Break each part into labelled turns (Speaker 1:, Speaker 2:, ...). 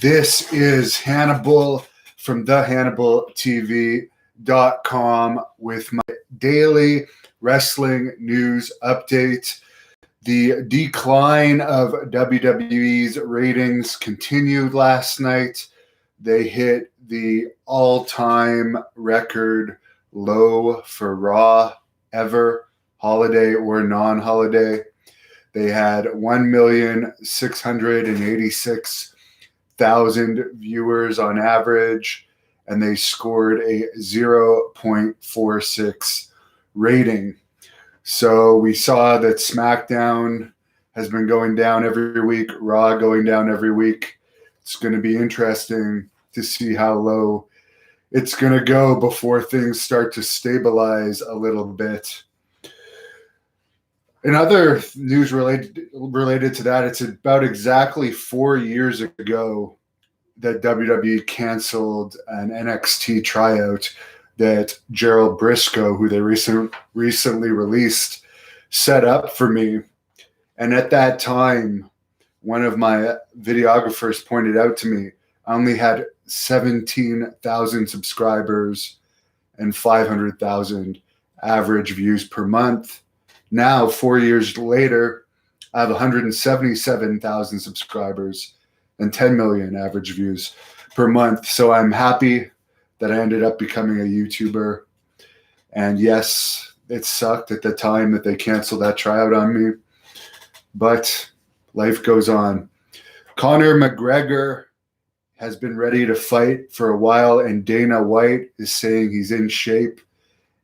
Speaker 1: This is Hannibal from thehannibaltv.com with my daily wrestling news update. The decline of WWE's ratings continued last night. They hit the all-time record low for Raw ever, holiday or non-holiday. They had 1,686,000 viewers on average, and they scored a 0.46 rating. So we saw that SmackDown has been going down every week, Raw going down every week. It's going to be interesting to see how low it's going to go before things start to stabilize a little bit. In other news related to that, it's about exactly 4 years ago that WWE canceled an NXT tryout that Gerald Briscoe, who they recently released, set up for me. And at that time, one of my videographers pointed out to me, I only had 17,000 subscribers and 500,000 average views per month. Now, 4 years later, I have 177,000 subscribers and 10 million average views per month. So I'm happy that I ended up becoming a YouTuber. And yes, it sucked at the time that they canceled that tryout on me, but life goes on. Connor McGregor has been ready to fight for a while, and Dana White is saying he's in shape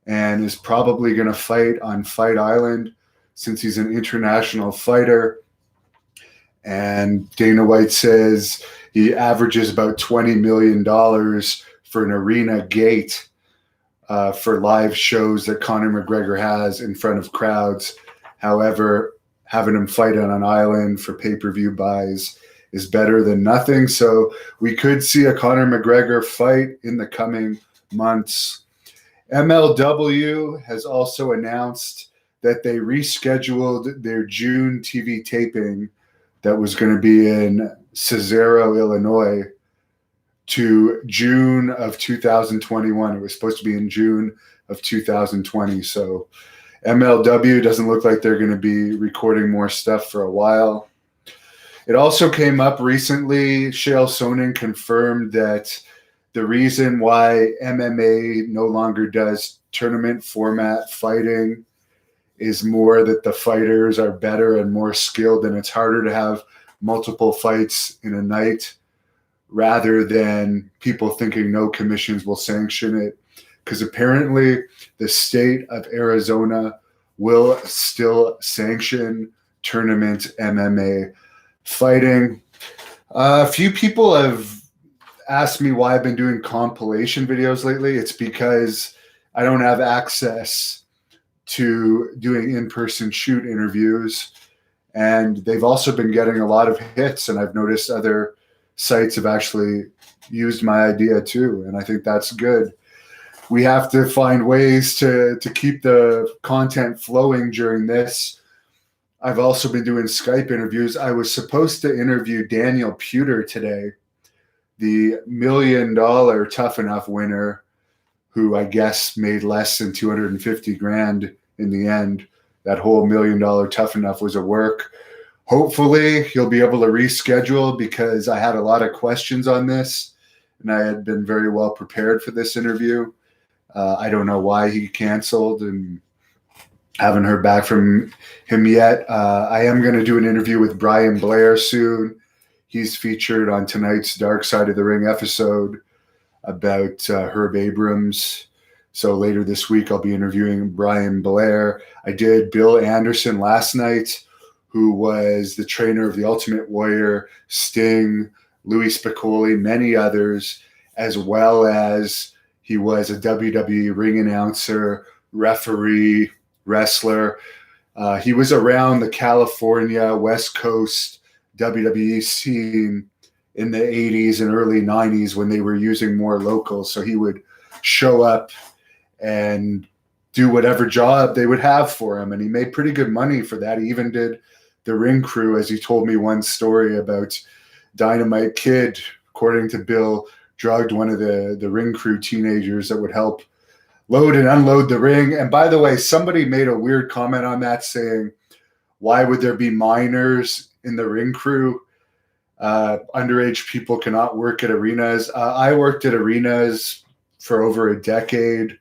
Speaker 1: and is probably going to fight on Fight Island since he's an international fighter. And Dana White says he averages about $20 million for an arena gate for live shows that Connor McGregor has in front of crowds. However, having him fight on an island for pay-per-view buys is better than nothing. So we could see a Connor McGregor fight in the coming months. MLW has also announced that they rescheduled their June TV taping that was going to be in Cesaro, Illinois, to June of 2021. It was supposed to be in June of 2020. So MLW doesn't look like they're going to be recording more stuff for a while. It also came up recently, Chael Sonnen confirmed that the reason why MMA no longer does tournament format fighting is more that the fighters are better and more skilled, and it's harder to have multiple fights in a night rather than people thinking no commissions will sanction it. Because apparently the state of Arizona will still sanction tournament MMA fighting. A few people have asked me why I've been doing compilation videos lately. It's because I don't have access to doing in-person shoot interviews, and they've also been getting a lot of hits, and I've noticed other sites have actually used my idea too, and I think that's good. We have to find ways to keep the content flowing during this. I've also been doing Skype interviews. I was supposed to interview Daniel Puder today, the $1 million Tough Enough winner, who I guess made less than 250 grand in the end. That whole $1 million Tough Enough was a work. Hopefully he'll be able to reschedule, because I had a lot of questions on this and I had been very well prepared for this interview. I don't know why he canceled, and haven't heard back from him yet. I am going to do an interview with Brian Blair soon. He's featured on tonight's Dark Side of the Ring episode about Herb Abrams. So later this week, I'll be interviewing Brian Blair. I did Bill Anderson last night, who was the trainer of the Ultimate Warrior, Sting, Louis Spicolli, many others, as well as he was a WWE ring announcer, referee, wrestler. He was around the California West Coast WWE scene in the 80s and early 90s when they were using more locals. So he would show up and do whatever job they would have for him. And he made pretty good money for that. He even did the ring crew, as he told me one story about Dynamite Kid according to Bill, drugged one of the ring crew teenagers that would help load and unload the ring. And by the way, somebody made a weird comment on that saying, why would there be minors in the ring crew? Underage people cannot work at arenas. I worked at arenas for over a decade,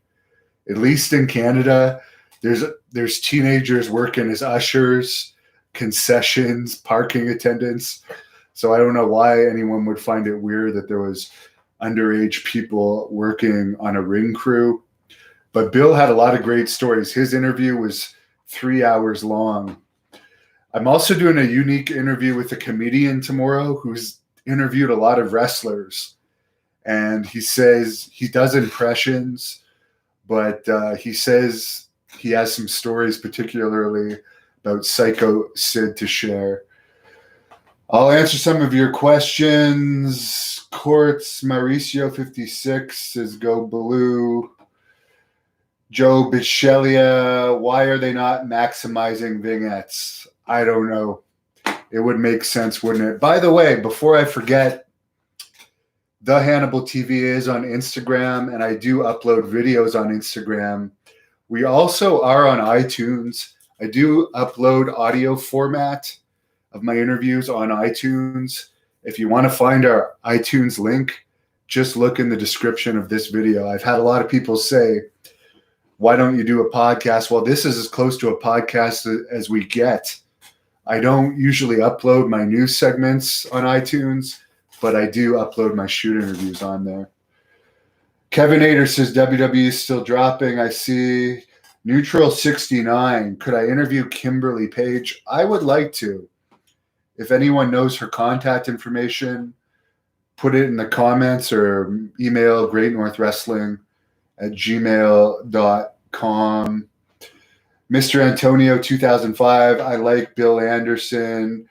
Speaker 1: at least in Canada. There's teenagers working as ushers, concessions, parking attendants. So I don't know why anyone would find it weird that there was underage people working on a ring crew. But Bill had a lot of great stories. His interview was 3 hours long. I'm also doing a unique interview with a comedian tomorrow who's interviewed a lot of wrestlers. And he says he does impressions, but he says he has some stories, particularly about Psycho Sid, to share. I'll answer some of your questions. Courts, Mauricio 56 says go blue. Joe Bichelia, why are they not maximizing vignettes? I don't know. It would make sense, wouldn't it? By the way, before I forget, The Hannibal TV is on Instagram, and I do upload videos on Instagram. We also are on iTunes. I do upload audio format of my interviews on iTunes. If you want to find our iTunes link, just look in the description of this video. I've had a lot of people say, why don't you do a podcast? Well, this is as close to a podcast as we get. I don't usually upload my news segments on iTunes, but I do upload my shoot interviews on there. Kevin Ader says WWE is still dropping. I see. Neutral 69. Could I interview Kimberly Page? I would like to. If anyone knows her contact information, put it in the comments or email greatnorthwrestling@gmail.com. Mr. Antonio 2005, I like Bill Anderson.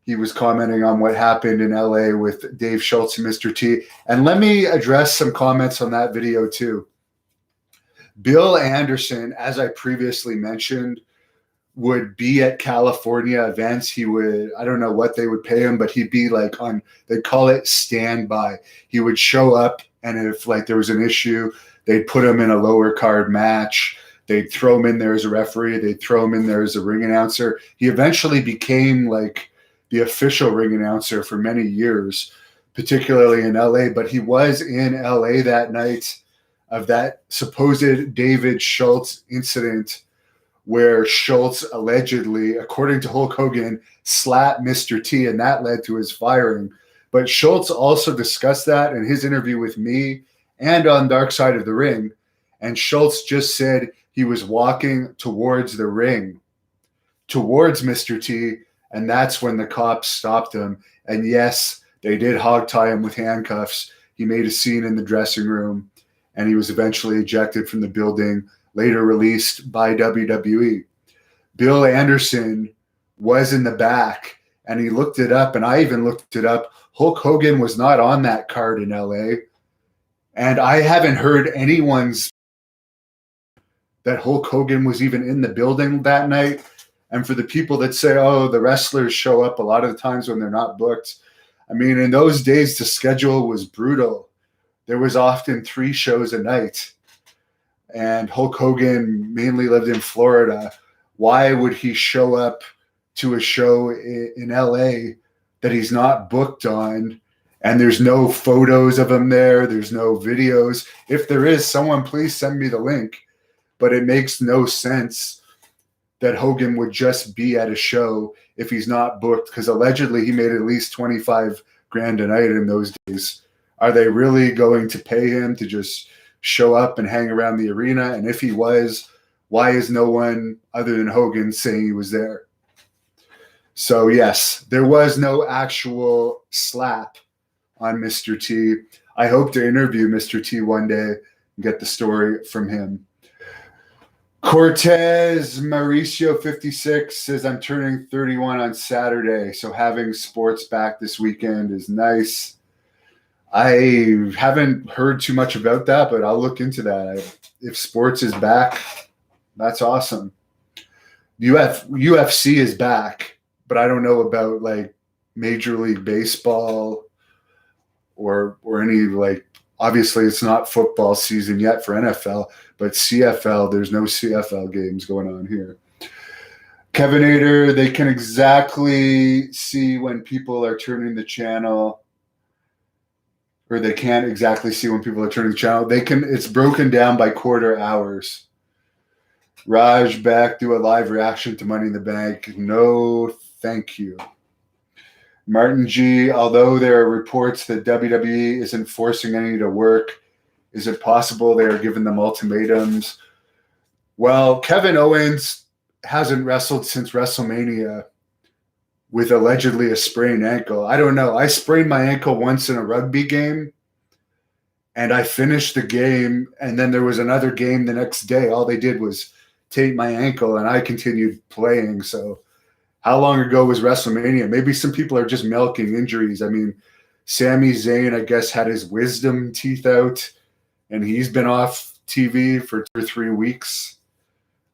Speaker 1: He was commenting on what happened in LA with Dave Schultz and Mr. T. And let me address some comments on that video too. Bill Anderson, as I previously mentioned, would be at California events. He would, I don't know what they would pay him, but he'd be like on, they'd call it standby. He would show up, and if like there was an issue, they'd put him in a lower card match. They'd throw him in there as a referee. They'd throw him in there as a ring announcer. He eventually became like the official ring announcer for many years, particularly in LA. But he was in LA that night of that supposed David Schultz incident where Schultz allegedly, according to Hulk Hogan, slapped Mr. T, and that led to his firing. But Schultz also discussed that in his interview with me and on Dark Side of the Ring. And Schultz just said he was walking towards the ring, towards Mr. T, and that's when the cops stopped him. And yes, they did hog tie him with handcuffs. He made a scene in the dressing room, and he was eventually ejected from the building, later released by WWE. Bill Anderson was in the back, and he looked it up, and I even looked it up. Hulk Hogan was not on that card in LA, and I haven't heard anyone's that Hulk Hogan was even in the building that night. And for the people that say, oh, the wrestlers show up a lot of the times when they're not booked. I mean, in those days, the schedule was brutal. There was often 3 shows a night. And Hulk Hogan mainly lived in Florida. Why would he show up to a show in LA that he's not booked on? And there's no photos of him there. There's no videos. If there is, someone please send me the link. But it makes no sense that Hogan would just be at a show if he's not booked, because allegedly he made at least $25,000 a night in those days. Are they really going to pay him to just show up and hang around the arena? And if he was, why is no one other than Hogan saying he was there? So yes, there was no actual slap on Mr. T. I hope to interview Mr. T one day and get the story from him. Cortez Mauricio 56 says, I'm turning 31 on Saturday, so having sports back this weekend is nice. I haven't heard too much about that, but I'll look into that. If sports is back, that's awesome. UFC is back, but I don't know about like Major League Baseball or any, like, obviously it's not football season yet for NFL, but CFL, there's no CFL games going on here. Kevin Ader, they can exactly see when people are turning the channel, or they can't exactly see when people are turning the channel. It's broken down by quarter hours. Raj back, do a live reaction to Money in the Bank. No, thank you. Martin G, although there are reports that WWE isn't forcing any to work, is it possible they are giving them ultimatums? Well, Kevin Owens hasn't wrestled since WrestleMania with allegedly a sprained ankle. I don't know. I sprained my ankle once in a rugby game, and I finished the game, and then there was another game the next day. All they did was tape my ankle, and I continued playing. So how long ago was WrestleMania? Maybe some people are just milking injuries. I mean, Sami Zayn, I guess, had his wisdom teeth out, and he's been off TV for 2 or 3 weeks.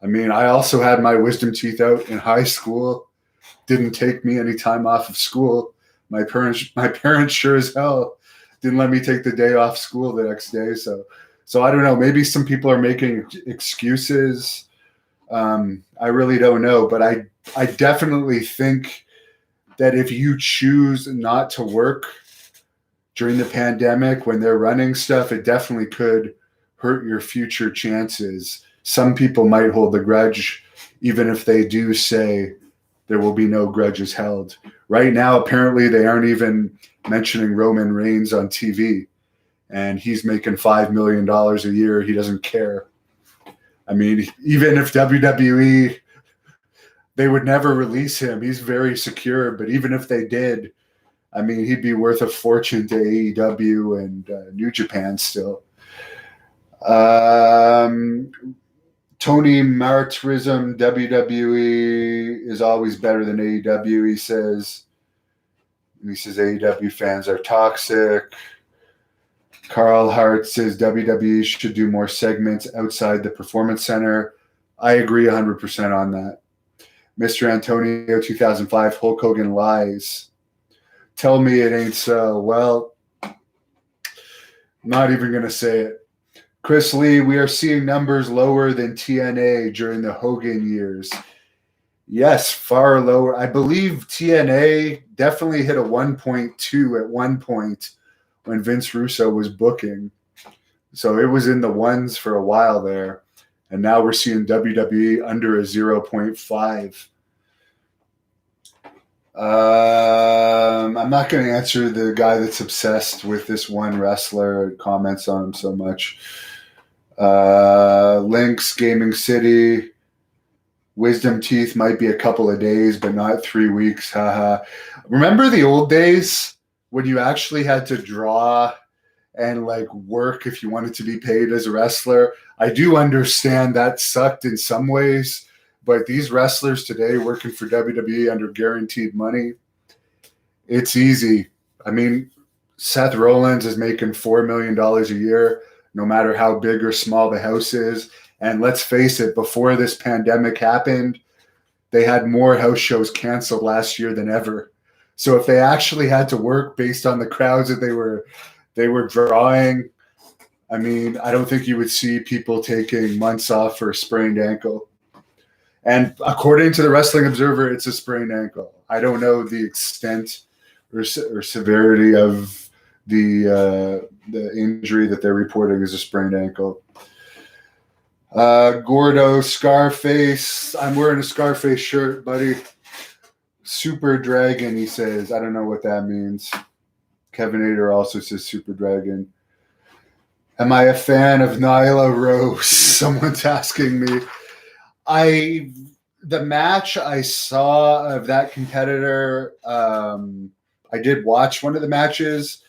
Speaker 1: I mean, I also had my wisdom teeth out in high school. Didn't take me any time off of school. My parents sure as hell didn't let me take the day off school the next day. So I don't know. Maybe some people are making excuses. I really don't know, but I definitely think that if you choose not to work during the pandemic when they're running stuff, it definitely could hurt your future chances. Some people might hold a grudge, even if they do say there will be no grudges held. Right now, apparently, they aren't even mentioning Roman Reigns on TV, and he's making $5 million a year. He doesn't care. I mean, even if WWE, they would never release him. He's very secure, but even if they did, I mean, he'd be worth a fortune to AEW and New Japan still. Tony Martyrism, WWE is always better than AEW, he says. He says AEW fans are toxic. Carl Hart says WWE should do more segments outside the Performance Center. I agree 100% on that. Mr. Antonio 2005, Hulk Hogan lies. Tell me it ain't so. Well, I'm not even going to say it. Chris Lee, we are seeing numbers lower than TNA during the Hogan years. Yes, far lower. I believe TNA definitely hit a 1.2 at one point when Vince Russo was booking. So it was in the ones for a while there. And now we're seeing WWE under a 0.5. I'm not going to answer the guy that's obsessed with this one wrestler and comments on him so much. Lynx Gaming City, wisdom teeth might be a couple of days, but not 3 weeks. Haha. Remember the old days when you actually had to draw and like work if you wanted to be paid as a wrestler? I do understand that sucked in some ways, but these wrestlers today working for WWE under guaranteed money, it's easy. I mean, Seth Rollins is making $4 million a year, no matter how big or small the house is. And let's face it, before this pandemic happened, they had more house shows canceled last year than ever. So if they actually had to work based on the crowds that they were drawing, I mean, I don't think you would see people taking months off for a sprained ankle. And according to the Wrestling Observer, it's a sprained ankle. I don't know the extent or severity of the injury that they're reporting as a sprained ankle. Gordo, Scarface. I'm wearing a Scarface shirt, buddy. Super Dragon, he says. I don't know what that means. Kevin Ader also says Super Dragon. Am I a fan of Nyla Rose? Someone's asking me. The match I saw of that competitor, I did watch one of the matches,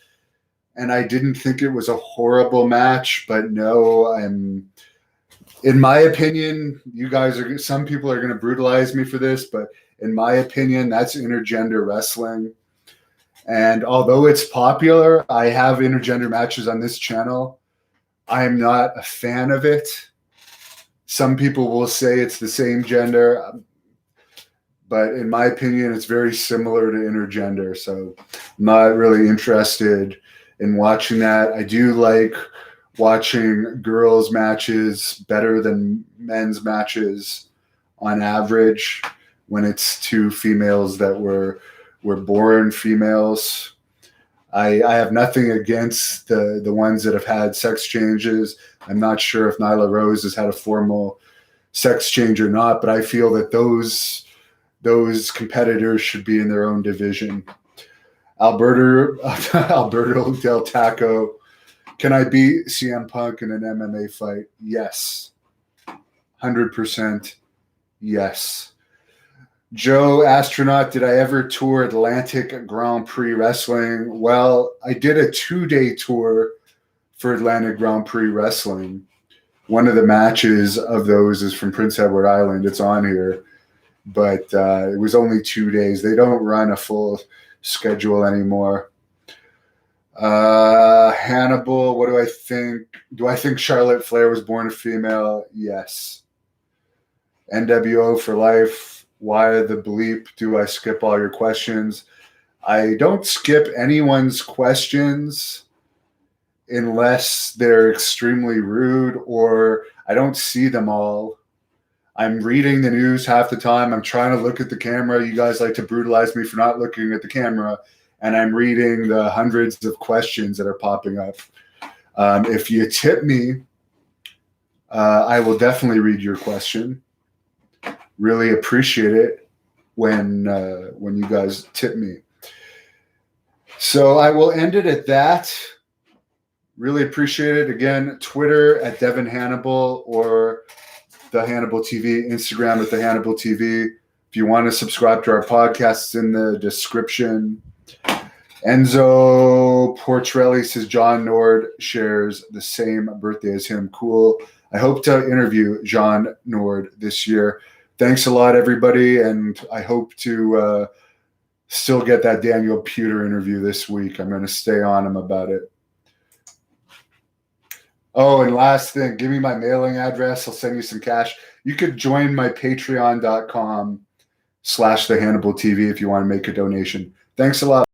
Speaker 1: and I didn't think it was a horrible match, but no, in my opinion, some people are going to brutalize me for this, but in my opinion, that's intergender wrestling. And although it's popular, I have intergender matches on this channel. I am not a fan of it. Some people will say it's the same gender, but in my opinion, it's very similar to intergender. So I'm not really interested in watching that. I do like watching girls' matches better than men's matches on average when it's two females that were born females. I have nothing against the ones that have had sex changes. I'm not sure if Nyla Rose has had a formal sex change or not, but I feel that those competitors should be in their own division. Alberto Del Taco, can I beat CM Punk in an MMA fight? Yes. 100% yes. Joe Astronaut, did I ever tour Atlantic Grand Prix Wrestling? Well, I did a 2-day tour for Atlantic Grand Prix Wrestling. One of the matches of those is from Prince Edward Island. It's on here. But it was only 2 days. They don't run a full schedule anymore. Hannibal, what do I think? Do I think Charlotte Flair was born a female? Yes. NWO for life. Why the bleep do I skip all your questions? I don't skip anyone's questions unless they're extremely rude or I don't see them all. I'm reading the news half the time. I'm trying to look at the camera. You guys like to brutalize me for not looking at the camera. And I'm reading the hundreds of questions that are popping up. If you tip me, I will definitely read your question. Really appreciate it when you guys tip me. So I will end it at that. Really appreciate it. Again, Twitter at Devon Hannibal or The Hannibal TV, Instagram at The Hannibal TV. If you want to subscribe to our podcast, it's in the description. Enzo Portrelli says John Nord shares the same birthday as him. Cool. I hope to interview John Nord this year. Thanks a lot, everybody, and I hope to still get that Daniel Puder interview this week. I'm going to stay on him about it. Oh, and last thing, give me my mailing address. I'll send you some cash. You could join my patreon.com/The Hannibal TV if you want to make a donation. Thanks a lot.